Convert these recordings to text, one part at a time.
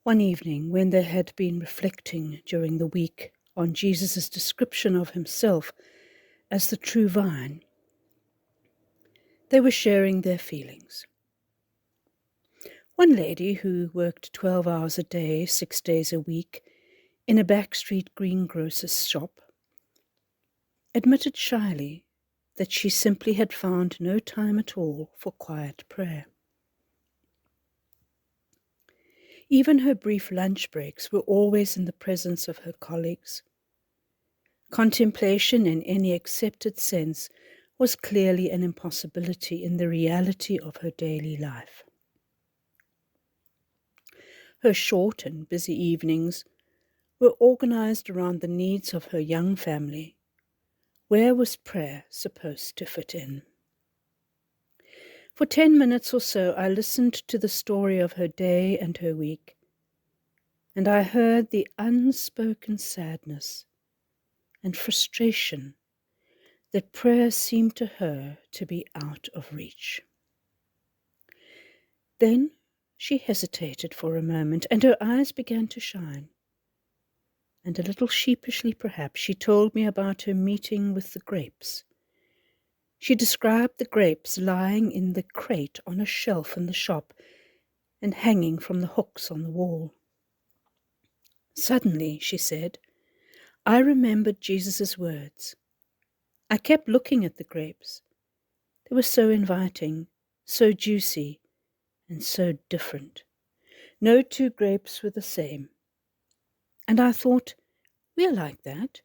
One evening, when they had been reflecting during the week on Jesus' description of himself as the true vine, they were sharing their feelings. One lady who worked 12 hours a day, 6 days a week, in a backstreet greengrocer's shop, admitted shyly that she simply had found no time at all for quiet prayer. Even her brief lunch breaks were always in the presence of her colleagues. Contemplation in any accepted sense was clearly an impossibility in the reality of her daily life. Her short and busy evenings were organized around the needs of her young family. Where was prayer supposed to fit in? For 10 minutes or so I listened to the story of her day and her week, and I heard the unspoken sadness and frustration that prayer seemed to her to be out of reach. Then she hesitated for a moment, and her eyes began to shine. And a little sheepishly perhaps, she told me about her meeting with the grapes. She described the grapes lying in the crate on a shelf in the shop and hanging from the hooks on the wall. Suddenly, she said, I remembered Jesus' words. I kept looking at the grapes. They were so inviting, so juicy, and so different. No two grapes were the same. And I thought, we're like that.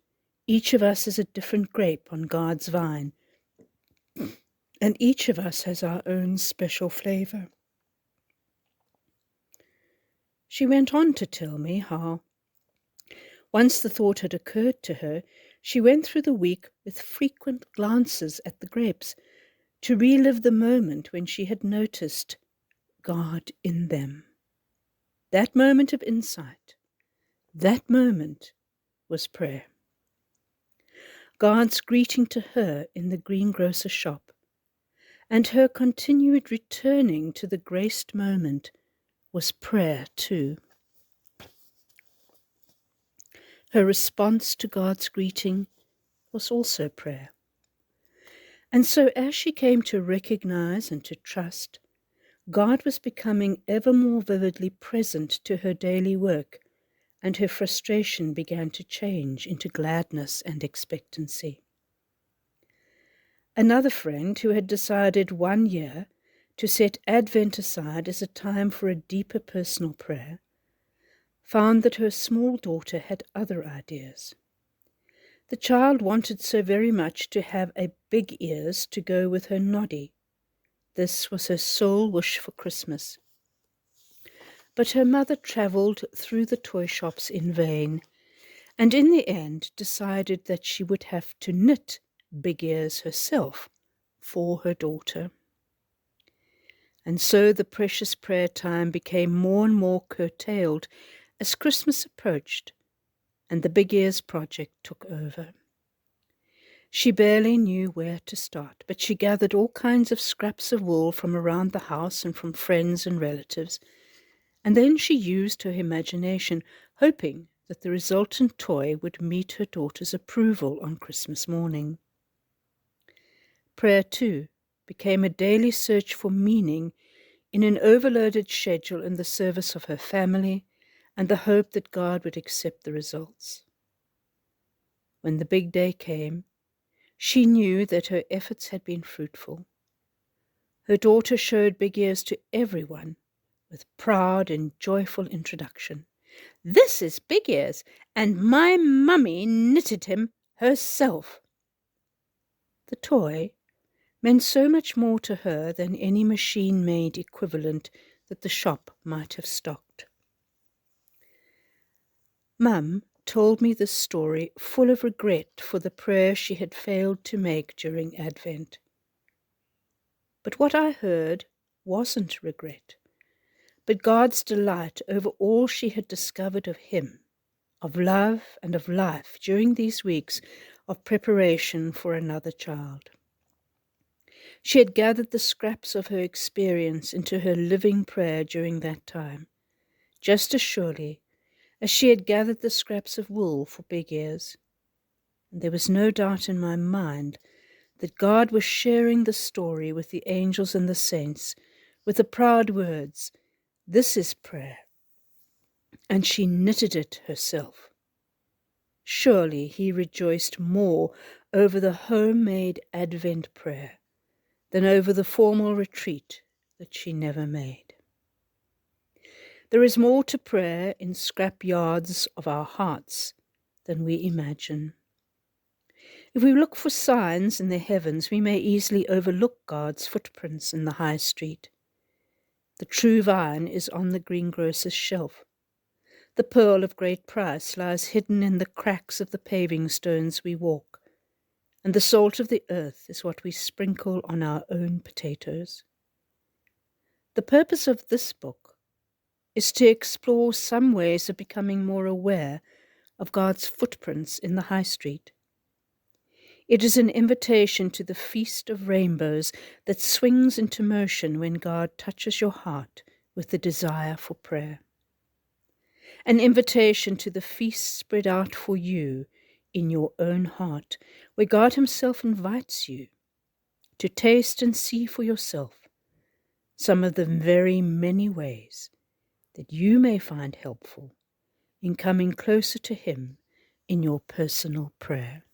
Each of us is a different grape on God's vine, and each of us has our own special flavor. She went on to tell me how, once the thought had occurred to her, she went through the week with frequent glances at the grapes to relive the moment when she had noticed God in them. That moment of insight, that moment was prayer. God's greeting to her in the greengrocer shop, and her continued returning to the graced moment was prayer too. Her response to God's greeting was also prayer. And so as she came to recognize and to trust, God was becoming ever more vividly present to her daily work, and her frustration began to change into gladness and expectancy. Another friend who had decided one year to set Advent aside as a time for a deeper personal prayer, found that her small daughter had other ideas. The child wanted so very much to have a big ears to go with her noddy. This was her sole wish for Christmas. But her mother travelled through the toy shops in vain, and in the end decided that she would have to knit big ears herself for her daughter. And so the precious prayer time became more and more curtailed as Christmas approached, and the Big Ears project took over. She barely knew where to start, but she gathered all kinds of scraps of wool from around the house and from friends and relatives, and then she used her imagination, hoping that the resultant toy would meet her daughter's approval on Christmas morning. Prayer, too, became a daily search for meaning in an overloaded schedule in the service of her family and the hope that God would accept the results. When the big day came, she knew that her efforts had been fruitful. Her daughter showed Big Ears to everyone with proud and joyful introduction. This is Big Ears, and my mummy knitted him herself. The toy meant so much more to her than any machine-made equivalent that the shop might have stocked. Mum told me this story full of regret for the prayer she had failed to make during Advent. But what I heard wasn't regret, but God's delight over all she had discovered of Him, of love and of life during these weeks of preparation for another child. She had gathered the scraps of her experience into her living prayer during that time, just as surely as she had gathered the scraps of wool for Big Ears. And there was no doubt in my mind that God was sharing the story with the angels and the saints with the proud words, "This is prayer," and she knitted it herself. Surely he rejoiced more over the homemade Advent prayer than over the formal retreat that she never made. There is more to prayer in scrap yards of our hearts than we imagine. If we look for signs in the heavens, we may easily overlook God's footprints in the high street. The true vine is on the greengrocer's shelf. The pearl of great price lies hidden in the cracks of the paving stones we walk, and the salt of the earth is what we sprinkle on our own potatoes. The purpose of this book is to explore some ways of becoming more aware of God's footprints in the high street. It is an invitation to the feast of rainbows that swings into motion when God touches your heart with the desire for prayer. An invitation to the feast spread out for you in your own heart, where God Himself invites you to taste and see for yourself some of the very many ways that you may find helpful in coming closer to Him in your personal prayer.